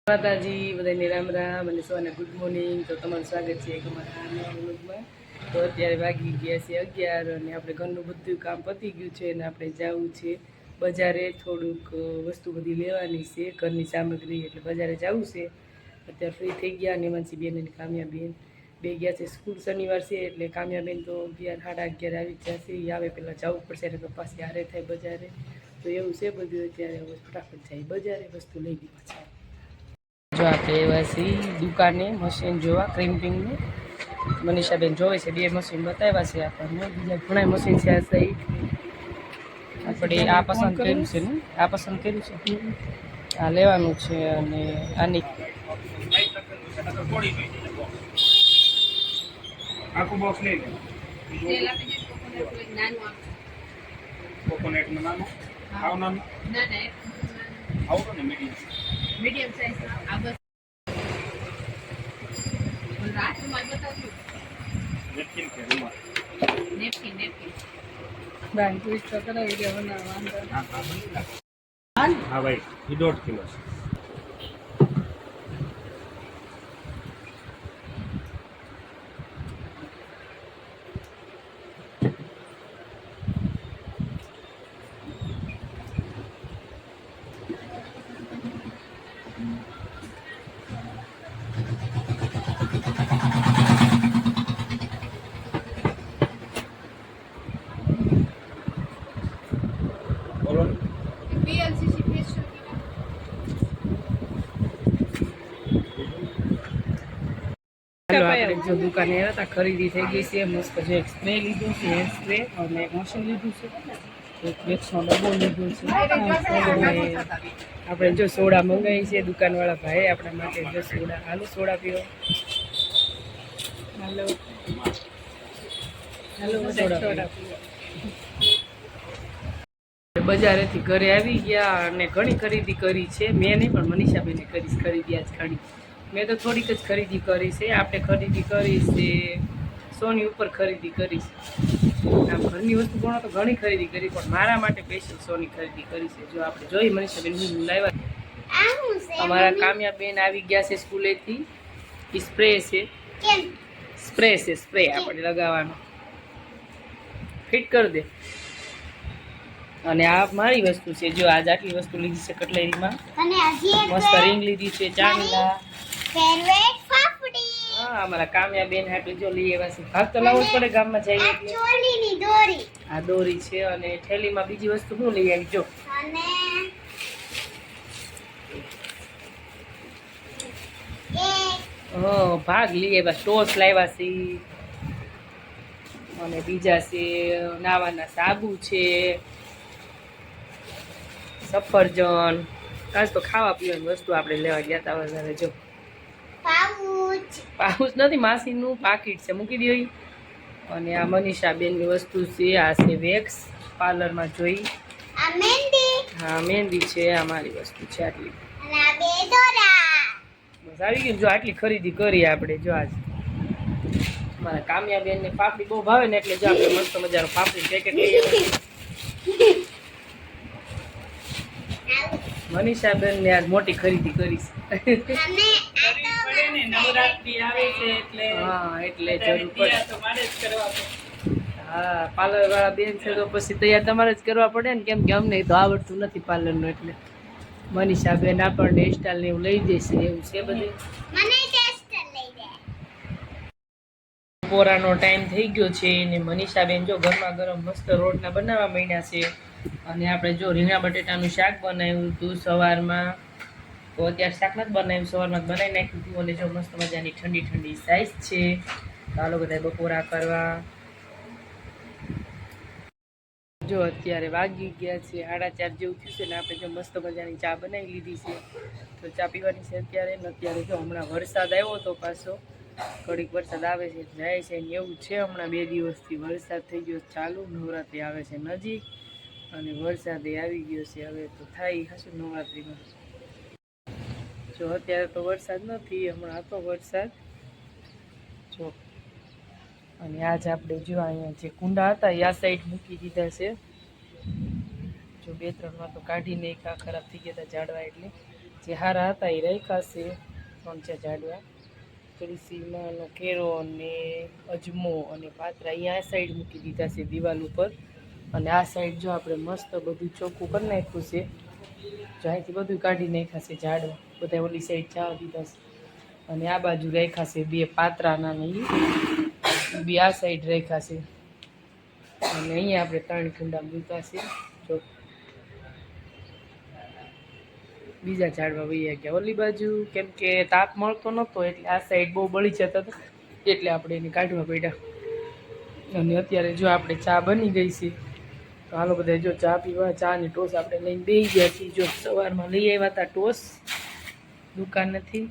માતાજી બધાને રામ રામ અને સવારે ગુડ મોર્નિંગ. તો તમારું સ્વાગત છે એક અમારા નવા વ્લોગમાં. તો અત્યારે વાગી ગયા છે 11 અને આપણે ઘરનું બધું કામ પતી ગયું છે અને આપણે જવું છે બજારે. થોડુંક વસ્તુ બધી લેવાની છે ઘરની સામગ્રી, એટલે બજારે જવું છે. અત્યારે ફ્રી થઈ ગયા અને હેમાંસી બેન અને કામ્યા બેન બે ગયા છે સ્કૂલ. શનિવાર છે એટલે કામ્યા બેન તો 11 સાડા 11 આવી જશે. એ આવે પહેલાં જવું પડશે એટલે તો પાછી હારે થાય બજારે. તો એવું છે બધું. અત્યારે હવે ફટાફટ જાય બજારે વસ્તુ લઈ ગઈ પાછા. જો આપણે એવા છીએ દુકાને મશીન જોવા ક્રિમ્પિંગનું. મનીષાબેન જોવે છે, બે મશીન બતાવ્યા છે આપણને. બીજા ઘણા મશીન છે. આ સાઈડ આપણે આ પસંદ કર્યું છે ને, આ પસંદ કર્યું છે, આ લેવાનું છે. અને આની આખું બોક્સ લઈ લે. કોકોનટ નાનો આવ નાનો આવો ને મીડિયમ સાઈઝ આ બસ રાતમાં બતાવ્યું નેપકિન કે રૂમાલ નેપકિન બેંક ટ્વિસ્ટ કરાવી દેવાના વાંધો. હા ભાઈ એ 1.5 કિલો છે. હાલો આપણે જો દુકાને આવ્યા હતા, ખરીદી થઈ ગઈ છે મસ્ત. જો એક સ્પ્રે લીધું છે, હેન્ડ સ્પ્રે, અને એક મશીન લીધું છે, એક વેક્સનો ડબ્બો લીધો છે. અને આપણે જો સોડા મંગાવી છે દુકાનવાળા ભાઈ આપણા માટે. જો સોડા, હાલો સોડા પીવો. હાલો હાલો સોડા પીવો. બજારેથી ઘરે આવી ગયા અને ઘણી ખરીદી કરી છે. મેં નહીં પણ મનીષાબેને કરીશ ખરીદી આજ ઘણી. મેં તો થોડીક જ ખરીદી કરી છે. આપણે ખરીદી કરી છે સોની ઉપર ખરીદી કરી છે. આમ ઘરની વસ્તુ ગણો તો ઘણી ખરીદી કરી, પણ મારા માટે સ્પેશિયલ સોની ખરીદી કરી છે. જો આપણે જોઈ મનીષાબેન હું લાવ્યા. અમારા કામ્યાબેન આવી ગયા છે સ્કૂલેથી. સ્પ્રે છે, સ્પ્રે છે, સ્પ્રે આપણે લગાવવાનો. ફિટ કરી દે. અને આ મારી વસ્તુ છે. જો આજ આટલી વસ્તુ લીધી છે કટલેરીમાં. મસ્ત રિંગ લીધી છે ચાંદલા. હા અમારા કામ્યા બેન હાટું જો લઈ આવ્યા છે. ભાગ તો લાવવો જ પડે ગામમાં જઈએ એટલે. આ દોરી છે. અને થેલીમાં બીજી વસ્તુ હું લઈ આવી જો. ભાગ લઈ આવ્યા. ટોસ લાવ્યા છે. અને બીજા છે નાવાના સાબુ છે, સફરજન. આજ તો ખાવા પીવાની વસ્તુ આપણે લેવા ગયા હતા વધારે. જો પાઉચ નથી, માસીનું પાકીટ છે, મૂકી દો. અને આ મનીષાબેનની વસ્તુ છે. આ છે વેક્સ, પાર્લરમાં જોઈ. હા મહેંદી છે. આ મારી વસ્તુ છે આટલી. બસ આવી ગયું. જો આટલી ખરીદી કરી આપણે. જો આજ મારા કામ્યાબેનને પાપડી બહુ ભાવે ને, એટલે જો આપણે મસ્ત મજાનું પાપડી પેકેટ લઈ આવ્યા. મનીષાબેન ને આજ મોટી ખરીદી કરી છે. નવરાત્રી આવે છે એટલે હા, એટલે જરૂર પડે. હા પાર્લર વાળા બેન છે તો પછી તૈયાર તમારે જ કરવા પડે ને, કેમ કે અમને તો આવડતું નથી પાર્લરનું. એટલે મનીષાબેન આપણને હેરસ્ટાઈલ ને એવું લઈ દેશે. એવું છે બધું. બપોરાનો ટાઈમ થઈ ગયો છે ને મનીષાબેન જો ગરમા ગરમ મસ્ત રોટલા બનાવવા માંડ્યા છે. અને આપણે જો રીંગણા બટેટાનું શાક બનાવ્યું હતું સવારમાં. તો અત્યારે શાક નથી બનાવ્યું, સવારમાં બનાવી નાખ્યું હતું. અને જો મસ્ત મજાની ઠંડી ઠંડી સાઈઝ છે. ચાલો બધા બપોરા કરવા. જો અત્યારે વાગી ગયા છે 4:30 જેવું થયું છે ને આપણે જો મસ્ત મજાની ચા બનાવી લીધી છે. તો ચા પીવાની છે અત્યારે. ને અત્યારે જો હમણાં વરસાદ આવ્યો તો પાછો ઘડીક વરસાદ આવે છે જાય છે ને એવું છે. હમણાં 2 દિવસથી વરસાદ થઈ ગયો ચાલુ. નવરાત્રિ આવે છે નજીક અને વરસાદ આવી ગયો છે. હવે તો થાય હશે નવરાત્રિમાં. જો અત્યારે તો વરસાદ નથી, હમણાં હતો વરસાદ. જો અને આજ આપણે જો અહીંયા જે કુંડા હતા એ આ સાઈડ મૂકી દીધા છે. જો 2-3 વાર તો કાઢીને ખરાબ થઈ ગયા હતા ઝાડવા, એટલે જે હારા હતા એ રાખ્યા છે 3-4 ઝાડવા. તુલસીમાંનો કેરો અને અજમો અને પાત્રા અહીંયા આ સાઈડ મૂકી દીધા છે દિવાલ ઉપર. અને આ સાઈડ જો આપણે મસ્ત બધું ચોખ્ખું કરી નાખ્યું છે. જો અહીંથી બધું કાઢી નાખ્યા છે ઝાડવા, બધા ઓલી સાઈડ જવા દીધા છે. અને આ બાજુ રાખ્યા છે 2 પાત્રાના ને એ બી આ સાઈડ રાખ્યા છે. અને અહીંયા આપણે 3 કુંડા મૂક્યા છે. જો બીજા ઝાડવા વહી ગયા ઓલી બાજુ, કેમ કે તાપ મળતો નહોતો એટલે આ સાઈડ બહુ બળી જતા હતા, એટલે આપણે એને કાઢવા પડ્યા. અને અત્યારે જો આપણે ચા બની ગઈ છે, તો હાલો બધા જો ચા પીવા. ચાની ટોસ આપણે લઈને બેસી ગયા છીએ. જો સવારમાં લઈ આવ્યા હતા ટોસ દુકાનેથી,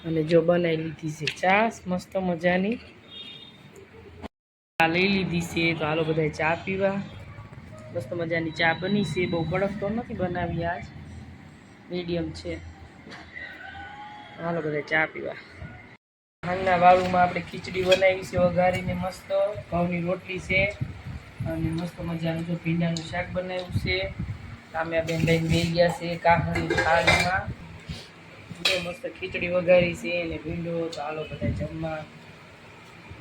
અને જો બનાવી લીધી છે ચા મસ્ત મજાની. ચા લઈ લીધી છે, તો હાલો બધા ચા પીવા. મસ્ત મજાની ચા બની છે, બહુ કડક તો નથી બનાવી, આજ મીડિયમ છે. હાલો બધા ચા પીવા. હાલના વાળુમાં આપણે ખીચડી બનાવી છે વઘારીને, મસ્ત ઘઉંની રોટલી છે અને મસ્ત મજાનું જો ભીંડાનું શાક બનાવ્યું છે. કામ્યા બેન લઈને બેસી ગયા છે કાકડી થાળીમાં. જો મસ્ત ખીચડી વઘારી છે અને ભીંડો. તો હાલો બધા જમવા.